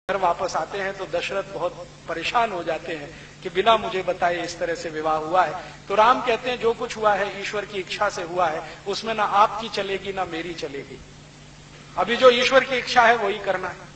घर वापस आते हैं तो दशरथ बहुत परेशान हो जाते हैं कि बिना मुझे बताए इस तरह से विवाह हुआ है। तो राम कहते हैं जो कुछ हुआ है ईश्वर की इच्छा से हुआ है, उसमें ना आपकी चलेगी ना मेरी चलेगी। अभी जो ईश्वर की इच्छा है वही करना है।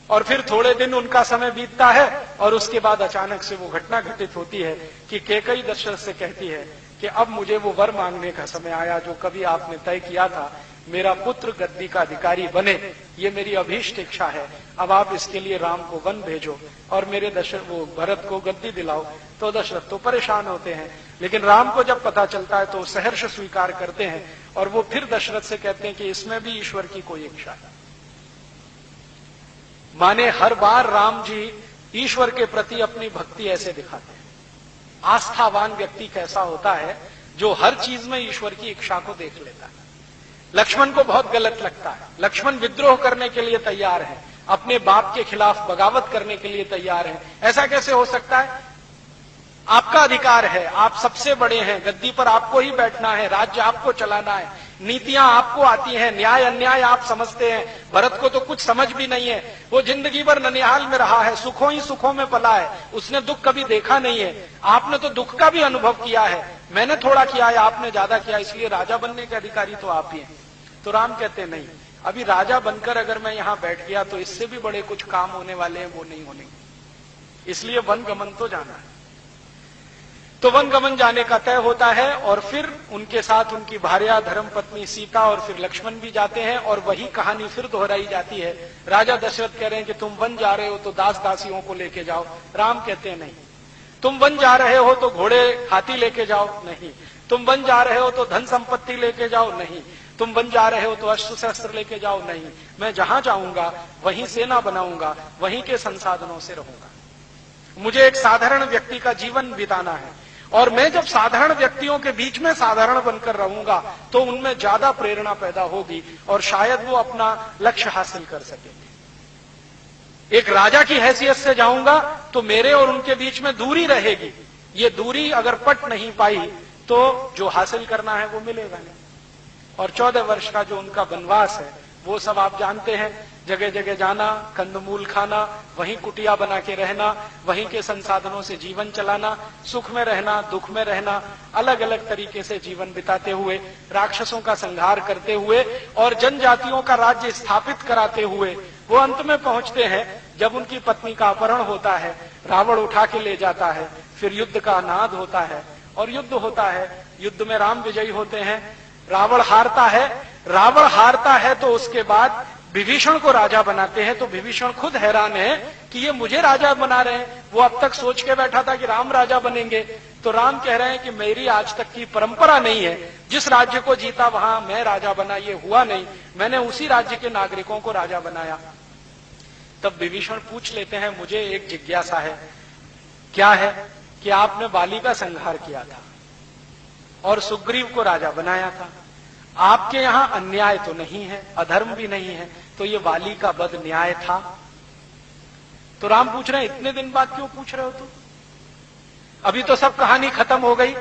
और फिर थोड़े दिन उनका समय बीतता है और उसके बाद अचानक से वो घटना घटित होती है कि कैकेयी दशरथ से कहती है कि अब मुझे वो वर मांगने का समय आया जो कभी आपने तय किया था, मेरा पुत्र गद्दी का अधिकारी बने, ये मेरी अभीष्ट इच्छा है। अब आप इसके लिए राम को वन भेजो और मेरे वो भरत को गद्दी दिलाओ। तो दशरथ तो परेशान होते हैं, लेकिन राम को जब पता चलता है तो सहर्ष स्वीकार करते हैं और वो फिर दशरथ से कहते हैं कि इसमें भी ईश्वर की कोई इच्छा है। माने हर बार राम जी ईश्वर के प्रति अपनी भक्ति ऐसे दिखाते हैं। आस्थावान व्यक्ति कैसा होता है? जो हर चीज में ईश्वर की इच्छा को देख लेता है। लक्ष्मण को बहुत गलत लगता है। लक्ष्मण विद्रोह करने के लिए तैयार है, अपने बाप के खिलाफ बगावत करने के लिए तैयार है। ऐसा कैसे हो सकता है? आपका अधिकार है, आप सबसे बड़े हैं, गद्दी पर आपको ही बैठना है, राज्य आपको चलाना है, नीतियां आपको आती हैं, न्याय अन्याय आप समझते हैं। भरत को तो कुछ समझ भी नहीं है, वो जिंदगी भर ननिहाल में रहा है, सुखों ही सुखों में पला है, उसने दुख कभी देखा नहीं है। आपने तो दुख का भी अनुभव किया है, मैंने थोड़ा किया है, आपने ज्यादा किया, इसलिए राजा बनने के अधिकारी तो आप ही हैं। तो राम कहते नहीं, अभी राजा बनकर अगर मैं यहां बैठ गया तो इससे भी बड़े कुछ काम होने वाले हैं, वो नहीं होने, इसलिए वन गमन तो जाना है। तो वन गमन जाने का तय होता है और फिर उनके साथ उनकी भार्या धर्म पत्नी सीता और फिर लक्ष्मण भी जाते हैं और वही कहानी फिर दोहराई जाती है। राजा दशरथ कह रहे हैं कि तुम वन जा रहे हो तो दास दासियों को लेके जाओ। राम कहते हैं नहीं। तुम वन जा रहे हो तो घोड़े हाथी लेके जाओ, नहीं। तुम वन जा रहे हो तो धन संपत्ति लेके जाओ, नहीं। तुम वन जा रहे हो तो अस्त्र शस्त्र लेके जाओ, नहीं। मैं जहां जाऊंगा वहीं सेना बनाऊंगा, वहीं के संसाधनों से रहूंगा। मुझे एक साधारण व्यक्ति का जीवन बिताना है और मैं जब साधारण व्यक्तियों के बीच में साधारण बनकर रहूंगा तो उनमें ज्यादा प्रेरणा पैदा होगी और शायद वो अपना लक्ष्य हासिल कर सकेंगे। एक राजा की हैसियत से जाऊंगा तो मेरे और उनके बीच में दूरी रहेगी। ये दूरी अगर पट नहीं पाई तो जो हासिल करना है वो मिलेगा नहीं। और 14 वर्ष का जो उनका वनवास है वो सब आप जानते हैं। जगह जगह जाना, कंदमूल खाना, वहीं कुटिया बना के रहना, वहीं के संसाधनों से जीवन चलाना, सुख में रहना, दुख में रहना, अलग अलग तरीके से जीवन बिताते हुए, राक्षसों का संहार करते हुए और जनजातियों का राज्य स्थापित कराते हुए वो अंत में पहुंचते हैं जब उनकी पत्नी का अपहरण होता है, रावण उठा के ले जाता है, फिर युद्ध का नाद होता है और युद्ध होता है। युद्ध में राम विजयी होते हैं, रावण हारता है। रावण हारता है तो उसके बाद विभीषण को राजा बनाते हैं। तो विभीषण खुद हैरान है कि ये मुझे राजा बना रहे हैं। वो अब तक सोच के बैठा था कि राम राजा बनेंगे। तो राम कह रहे हैं कि मेरी आज तक की परंपरा नहीं है, जिस राज्य को जीता वहां मैं राजा बना, ये हुआ नहीं, मैंने उसी राज्य के नागरिकों को राजा बनाया। तब विभीषण पूछ लेते हैं, मुझे एक जिज्ञासा है, क्या है कि आपने बाली का संहार किया था और सुग्रीव को राजा बनाया था। आपके यहां अन्याय तो नहीं है, अधर्म भी नहीं है, तो ये वाली का बद न्याय था। तो राम पूछ रहे हैं, इतने दिन बाद क्यों पूछ रहे हो तुम? अभी तो सब कहानी खत्म हो गई।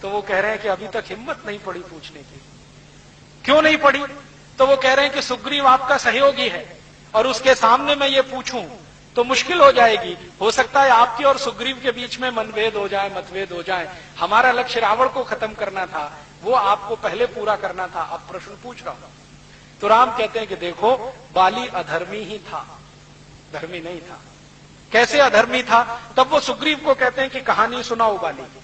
तो वो कह रहे हैं कि अभी तक हिम्मत नहीं पड़ी पूछने की। क्यों नहीं पड़ी? तो वो कह रहे हैं कि सुग्रीव आपका सहयोगी है और उसके सामने मैं ये पूछूं तो मुश्किल हो जाएगी। हो सकता है आपकी और सुग्रीव के बीच में मनभेद हो जाए, मतभेद हो जाए। हमारा लक्ष्य रावण को खत्म करना था, वो आपको पहले पूरा करना था, अब प्रश्न पूछ रहा हूं। तो राम कहते हैं कि देखो, बाली अधर्मी ही था, धर्मी नहीं था। कैसे अधर्मी था? तब वो सुग्रीव को कहते हैं कि कहानी सुनाओ बाली की,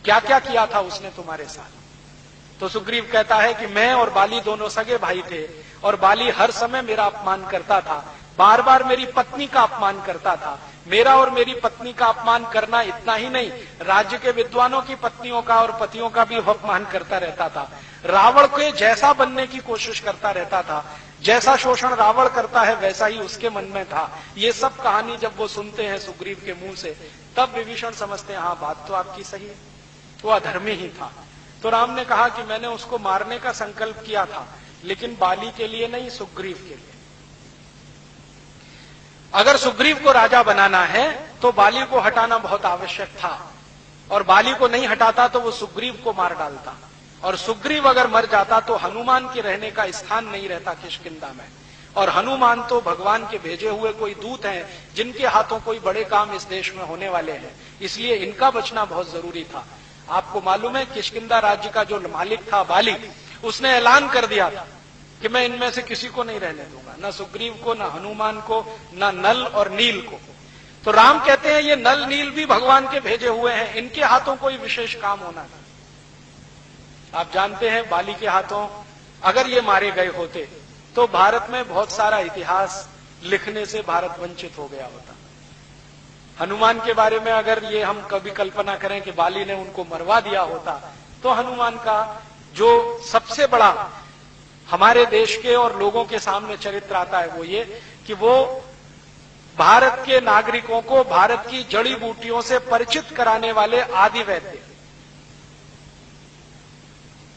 क्या क्या किया था उसने तुम्हारे साथ। तो सुग्रीव कहता है कि मैं और बाली दोनों सगे भाई थे और बाली हर समय मेरा अपमान करता था, बार बार मेरी पत्नी का अपमान करता था। मेरा और मेरी पत्नी का अपमान करना इतना ही नहीं, राज्य के विद्वानों की पत्नियों का और पतियों का भी अपमान करता रहता था। रावण के जैसा बनने की कोशिश करता रहता था, जैसा शोषण रावण करता है वैसा ही उसके मन में था। ये सब कहानी जब वो सुनते हैं सुग्रीव के मुंह से, तब विभीषण समझते हैं, हाँ बात तो आपकी सही है, वो अधर्मी ही था। तो राम ने कहा कि मैंने उसको मारने का संकल्प किया था, लेकिन बाली के लिए नहीं, सुग्रीव के लिए। अगर सुग्रीव को राजा बनाना है तो बाली को हटाना बहुत आवश्यक था और बाली को नहीं हटाता तो वो सुग्रीव को मार डालता। और सुग्रीव अगर मर जाता तो हनुमान के रहने का स्थान नहीं रहता किष्किंधा में। और हनुमान तो भगवान के भेजे हुए कोई दूत हैं, जिनके हाथों कोई बड़े काम इस देश में होने वाले हैं, इसलिए इनका बचना बहुत जरूरी था। आपको मालूम है किष्किंधा राज्य का जो मालिक था बाली, उसने ऐलान कर दिया था कि मैं इनमें से किसी को नहीं रहने दूंगा, न सुग्रीव को, न हनुमान को, न नल और नील को। तो राम कहते हैं ये नल नील भी भगवान के भेजे हुए हैं, इनके हाथों कोई विशेष काम होना था। आप जानते हैं बाली के हाथों अगर ये मारे गए होते तो भारत में बहुत सारा इतिहास लिखने से भारत वंचित हो गया होता। हनुमान के बारे में अगर ये हम कभी कल्पना करें कि बाली ने उनको मरवा दिया होता, तो हनुमान का जो सबसे बड़ा हमारे देश के और लोगों के सामने चरित्र आता है वो ये कि वो भारत के नागरिकों को भारत की जड़ी बूटियों से परिचित कराने वाले आदि वैद्य,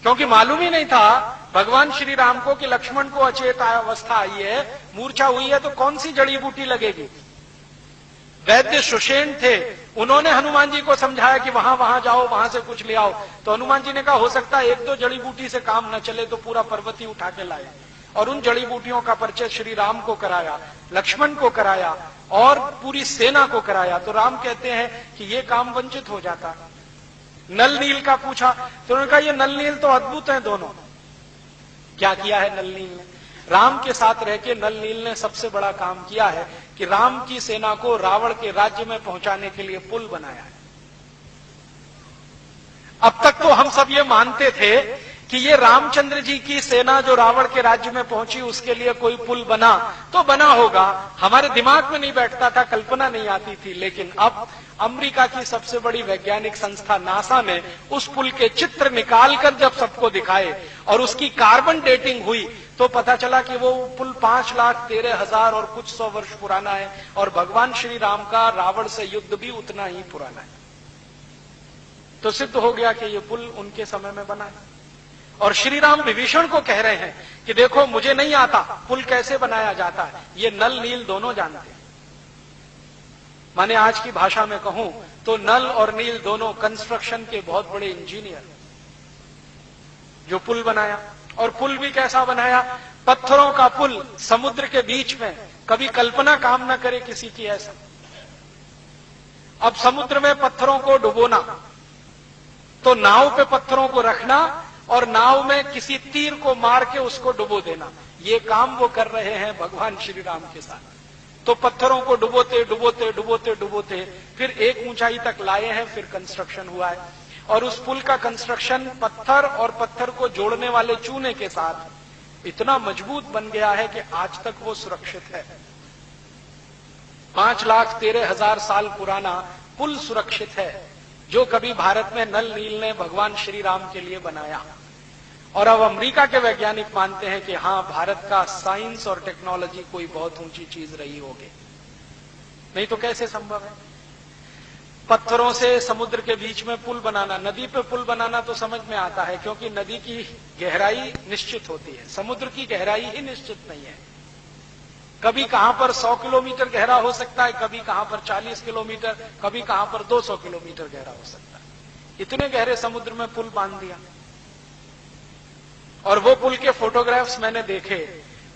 क्योंकि मालूम ही नहीं था भगवान श्री राम को कि लक्ष्मण को अचेत अवस्था आई है, मूर्छा हुई है, तो कौन सी जड़ी बूटी लगेगी। वैद्य सुषेण थे, उन्होंने हनुमान जी को समझाया कि वहां वहां जाओ, वहां से कुछ ले आओ। तो हनुमान जी ने कहा हो सकता है एक दो जड़ी बूटी से काम न चले तो पूरा पर्वत ही उठा के लाए, और उन जड़ी बूटियों का परिचय श्री राम को कराया, लक्ष्मण को कराया और पूरी सेना को कराया। तो राम कहते हैं कि ये काम वंचित हो जाता। नल नील का पूछा तो उन्होंने कहा ये नल नील तो अद्भुत हैं दोनों। क्या किया है नल नील ने? राम के साथ रह के नल नील ने सबसे बड़ा काम किया है कि राम की सेना को रावण के राज्य में पहुंचाने के लिए पुल बनाया है। अब तक तो हम सब ये मानते थे कि ये रामचंद्र जी की सेना जो रावण के राज्य में पहुंची उसके लिए कोई पुल बना तो बना होगा, हमारे दिमाग में नहीं बैठता था, कल्पना नहीं आती थी। लेकिन अब अमेरिका की सबसे बड़ी वैज्ञानिक संस्था नासा ने उस पुल के चित्र निकालकर जब सबको दिखाए और उसकी कार्बन डेटिंग हुई तो पता चला कि वो पुल 5,13,000 और कुछ 100 वर्ष पुराना है, और भगवान श्री राम का रावण से युद्ध भी उतना ही पुराना है। तो सिद्ध हो गया कि ये पुल उनके समय में बना है। और श्री राम विभीषण को कह रहे हैं कि देखो मुझे नहीं आता पुल कैसे बनाया जाता है, ये नल नील दोनों जानते हैं। माने आज की भाषा में कहूं तो नल और नील दोनों कंस्ट्रक्शन के बहुत बड़े इंजीनियर, जो पुल बनाया। और पुल भी कैसा बनाया? पत्थरों का पुल समुद्र के बीच में, कभी कल्पना काम न करे किसी की ऐसा। अब समुद्र में पत्थरों को डुबोना, तो नाव पे पत्थरों को रखना और नाव में किसी तीर को मार के उसको डुबो देना, ये काम वो कर रहे हैं भगवान श्री राम के साथ। तो पत्थरों को डुबोते डुबोते डुबोते डुबोते फिर एक ऊंचाई तक लाए हैं, फिर कंस्ट्रक्शन हुआ है। और उस पुल का कंस्ट्रक्शन पत्थर और पत्थर को जोड़ने वाले चूने के साथ इतना मजबूत बन गया है कि आज तक वो सुरक्षित है। 5,13,000 साल पुराना पुल सुरक्षित है, जो कभी भारत में नल नील ने भगवान श्री राम के लिए बनाया। और अब अमेरिका के वैज्ञानिक मानते हैं कि हां, भारत का साइंस और टेक्नोलॉजी कोई बहुत ऊंची चीज रही होगी, नहीं तो कैसे संभव है पत्थरों से समुद्र के बीच में पुल बनाना। नदी पे पुल बनाना तो समझ में आता है, क्योंकि नदी की गहराई निश्चित होती है, समुद्र की गहराई ही निश्चित नहीं है। कभी कहां पर 100 किलोमीटर गहरा हो सकता है, कभी कहां पर 40 किलोमीटर, कभी कहां पर 200 किलोमीटर गहरा हो सकता है। इतने गहरे समुद्र में पुल बांध दिया। और वो पुल के फोटोग्राफ्स मैंने देखे,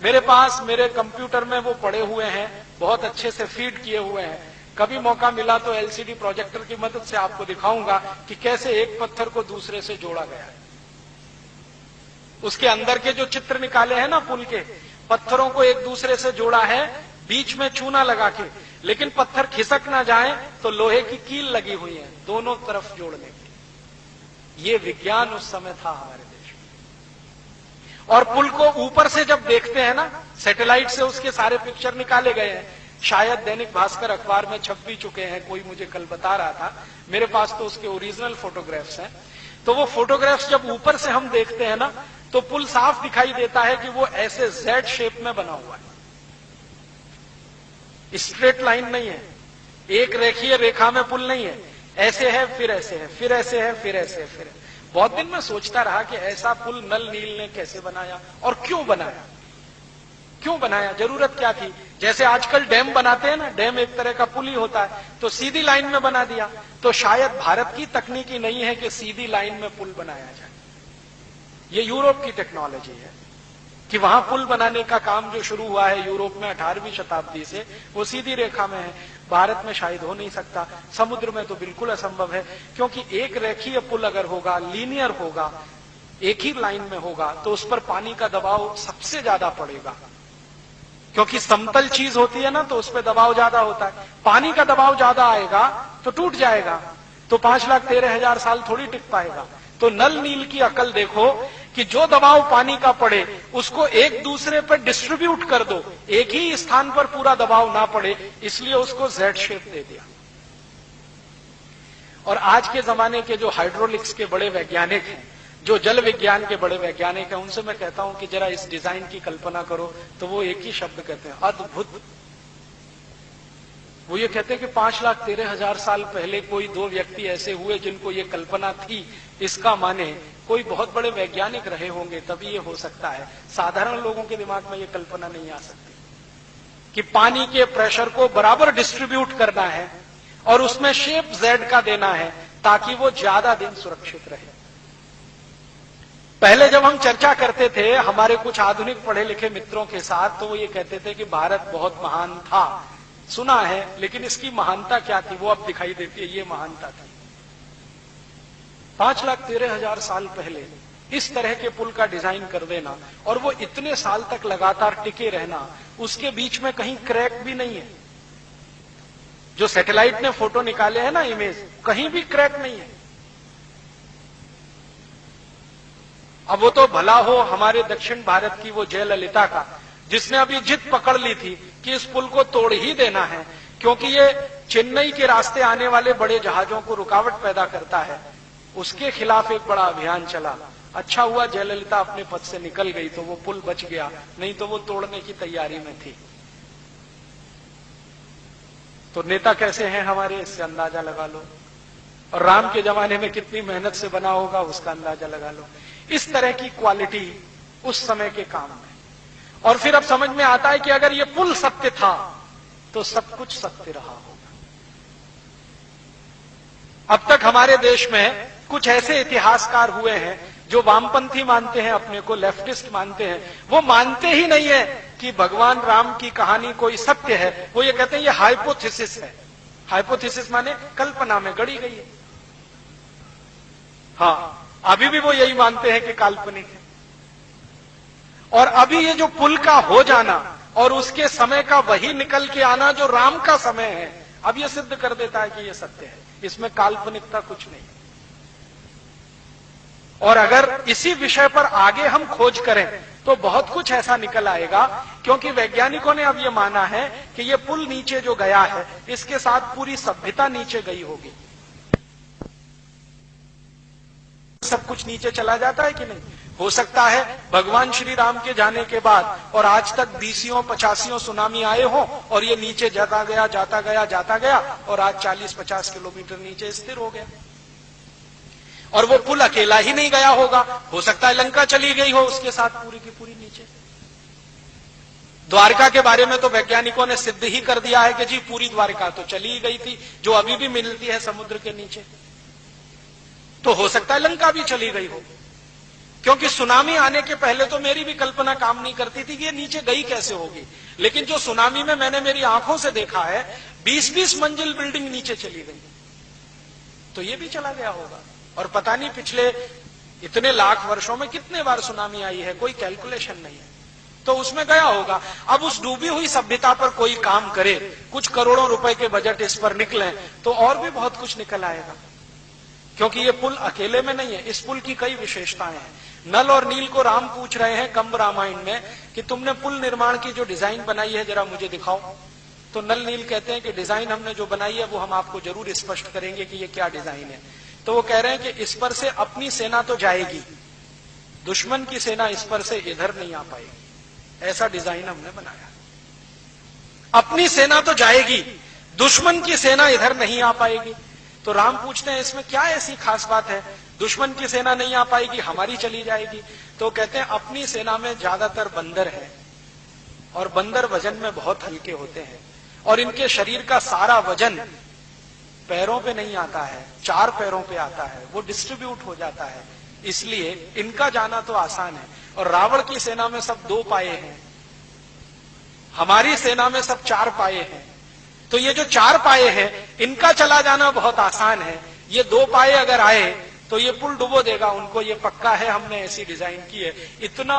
मेरे पास मेरे कंप्यूटर में वो पड़े हुए हैं, बहुत अच्छे से फीड किए हुए हैं। कभी मौका मिला तो एलसीडी प्रोजेक्टर की मदद से आपको दिखाऊंगा कि कैसे एक पत्थर को दूसरे से जोड़ा गया है। उसके अंदर के जो चित्र निकाले हैं ना पुल के, पत्थरों को एक दूसरे से जोड़ा है, बीच में चूना लगा के, लेकिन पत्थर खिसक ना जाए तो लोहे की कील लगी हुई है दोनों तरफ जोड़ने की। ये विज्ञान उस समय था हमारे देश में। और पुल को ऊपर से जब देखते हैं ना, सैटेलाइट से उसके सारे पिक्चर निकाले गए हैं, शायद दैनिक भास्कर अखबार में छप भी चुके हैं, कोई मुझे कल बता रहा था। मेरे पास तो उसके ओरिजिनल फोटोग्राफ्स हैं। तो वो फोटोग्राफ्स जब ऊपर से हम देखते हैं ना, तो पुल साफ दिखाई देता है कि वो ऐसे जेड शेप में बना हुआ है, स्ट्रेट लाइन नहीं है, एक रेखीय रेखा में पुल नहीं है, ऐसे है फिर ऐसे है फिर ऐसे है फिर ऐसे है फिर। बहुत दिन मैं सोचता रहा कि ऐसा पुल नल नील ने कैसे बनाया और क्यों बनाया, क्यों बनाया, जरूरत क्या थी। जैसे आजकल डैम बनाते हैं ना, डैम एक तरह का पुल ही होता है, तो सीधी लाइन में बना दिया। तो शायद भारत की तकनीकी नहीं है कि सीधी लाइन में पुल बनाया जाए, ये यूरोप की टेक्नोलॉजी है। कि वहां पुल बनाने का काम जो शुरू हुआ है यूरोप में 18वीं शताब्दी से, वो सीधी रेखा में है। भारत में शायद हो नहीं सकता, समुद्र में तो बिल्कुल असंभव है, क्योंकि एक रेखीय पुल अगर होगा, लीनियर होगा, एक ही लाइन में होगा, तो उस पर पानी का दबाव सबसे ज्यादा पड़ेगा, क्योंकि समतल चीज होती है ना, तो उस पर दबाव ज्यादा होता है। पानी का दबाव ज्यादा आएगा तो टूट जाएगा, तो 5,13,000 साल थोड़ी टिक पाएगा। तो नल नील की अकल देखो कि जो दबाव पानी का पड़े उसको एक दूसरे पर डिस्ट्रीब्यूट कर दो, एक ही स्थान पर पूरा दबाव ना पड़े, इसलिए उसको जेड शेप दे दिया। और आज के जमाने के जो हाइड्रोलिक्स के बड़े वैज्ञानिक हैं, जो जल विज्ञान के बड़े वैज्ञानिक हैं, उनसे मैं कहता हूं कि जरा इस डिजाइन की कल्पना करो, तो वो एक ही शब्द कहते हैं, अद्भुत। वो ये कहते हैं कि 5,13,000 साल पहले कोई दो व्यक्ति ऐसे हुए जिनको ये कल्पना थी, इसका माने कोई बहुत बड़े वैज्ञानिक रहे होंगे तभी ये हो सकता है। साधारण लोगों के दिमाग में ये कल्पना नहीं आ सकती कि पानी के प्रेशर को बराबर डिस्ट्रीब्यूट करना है और उसमें शेप जेड का देना है ताकि वो ज्यादा दिन सुरक्षित रहे। पहले जब हम चर्चा करते थे हमारे कुछ आधुनिक पढ़े लिखे मित्रों के साथ, तो वो ये कहते थे कि भारत बहुत महान था, सुना है, लेकिन इसकी महानता क्या थी वो अब दिखाई देती है, ये महानता थी। 5,13,000 साल पहले इस तरह के पुल का डिजाइन कर देना और वो इतने साल तक लगातार टिके रहना, उसके बीच में कहीं क्रैक भी नहीं है। जो सैटेलाइट ने फोटो निकाले हैं ना, इमेज, कहीं भी क्रैक नहीं है। अब वो तो भला हो हमारे दक्षिण भारत की वो जयललिता का, जिसने अभी जिद पकड़ ली थी कि इस पुल को तोड़ ही देना है, क्योंकि ये चेन्नई के रास्ते आने वाले बड़े जहाजों को रुकावट पैदा करता है। उसके खिलाफ एक बड़ा अभियान चला। अच्छा हुआ जयललिता अपने पद से निकल गई तो वो पुल बच गया, नहीं तो वो तोड़ने की तैयारी में थी। तो नेता कैसे हैं हमारे, इससे अंदाजा लगा लो। और राम के जमाने में कितनी मेहनत से बना होगा उसका अंदाजा लगा लो। इस तरह की क्वालिटी उस समय के काम में। और फिर अब समझ में आता है कि अगर ये पुल सत्य था तो सब कुछ सत्य रहा होगा। अब तक हमारे देश में कुछ ऐसे इतिहासकार हुए हैं जो वामपंथी मानते हैं अपने को, लेफ्टिस्ट मानते हैं। वो मानते ही नहीं है कि भगवान राम की कहानी कोई सत्य है, वो ये कहते हैं ये हाइपोथेसिस है। हाइपोथेसिस माने कल्पना में गढ़ी गई है। हाँ, अभी भी वो यही मानते हैं कि काल्पनिक है। और अभी ये जो पुल का हो जाना और उसके समय का वही निकल के आना जो राम का समय है, अब ये सिद्ध कर देता है कि ये सत्य है, इसमें काल्पनिकता कुछ नहीं। और अगर इसी विषय पर आगे हम खोज करें तो बहुत कुछ ऐसा निकल आएगा, क्योंकि वैज्ञानिकों ने अब ये माना है कि ये पुल नीचे जो गया है इसके साथ पूरी सभ्यता नीचे गई होगी। सब कुछ नीचे चला जाता है कि नहीं? हो सकता है भगवान श्री राम के जाने के बाद और आज तक 20 85 सुनामी आए हो और ये नीचे जाता गया जाता गया जाता गया और आज 40-50 किलोमीटर नीचे स्थिर हो गया। और वो पुल अकेला ही नहीं गया होगा, हो सकता है लंका चली गई हो उसके साथ पूरी की पूरी नीचे। द्वारका के बारे में तो वैज्ञानिकों ने सिद्ध ही कर दिया है कि जी पूरी द्वारका तो चली ही गई थी, जो अभी भी मिलती है समुद्र के नीचे। तो हो सकता है लंका भी चली गई हो, क्योंकि सुनामी आने के पहले तो मेरी भी कल्पना काम नहीं करती थी कि ये नीचे गई कैसे होगी। लेकिन जो सुनामी में मैंने मेरी आंखों से देखा है, 20-20 मंजिल बिल्डिंग नीचे चली गई, तो ये भी चला गया होगा। और पता नहीं पिछले इतने लाख वर्षों में कितने बार सुनामी आई है, कोई कैलकुलेशन नहीं है, तो उसमें गया होगा। अब उस डूबी हुई सभ्यता पर कोई काम करे, कुछ करोड़ों रुपए के बजट इस पर निकले, तो और भी बहुत कुछ निकल आएगा। क्योंकि ये पुल अकेले में नहीं है, इस पुल की कई विशेषताएं हैं। नल और नील को राम पूछ रहे हैं कंब रामायण में कि तुमने पुल निर्माण की जो डिजाइन बनाई है जरा मुझे दिखाओ। तो नल नील कहते हैं कि डिजाइन हमने जो बनाई है वो हम आपको जरूर स्पष्ट करेंगे कि ये क्या डिजाइन है। तो वो कह रहे हैं कि इस पर से अपनी सेना तो जाएगी, दुश्मन की सेना इस पर से इधर नहीं आ पाएगी, ऐसा डिजाइन हमने बनाया। अपनी सेना तो जाएगी, दुश्मन की सेना इधर नहीं आ पाएगी। तो राम पूछते हैं इसमें क्या ऐसी खास बात है, दुश्मन की सेना नहीं आ पाएगी, हमारी चली जाएगी। तो कहते हैं अपनी सेना में ज्यादातर बंदर है और बंदर वजन में बहुत हल्के होते हैं और इनके शरीर का सारा वजन पैरों पे नहीं आता है, 4 पैरों पे आता है, वो डिस्ट्रीब्यूट हो जाता है। इसलिए इनका जाना तो आसान है। और रावण की सेना में सब 2 पाए हैं, हमारी सेना में सब 4 पाए हैं। तो ये जो 4 पाए हैं इनका चला जाना बहुत आसान है। ये 2 पाए अगर आए तो ये पुल डुबो देगा उनको, ये पक्का है, हमने ऐसी डिजाइन की है। इतना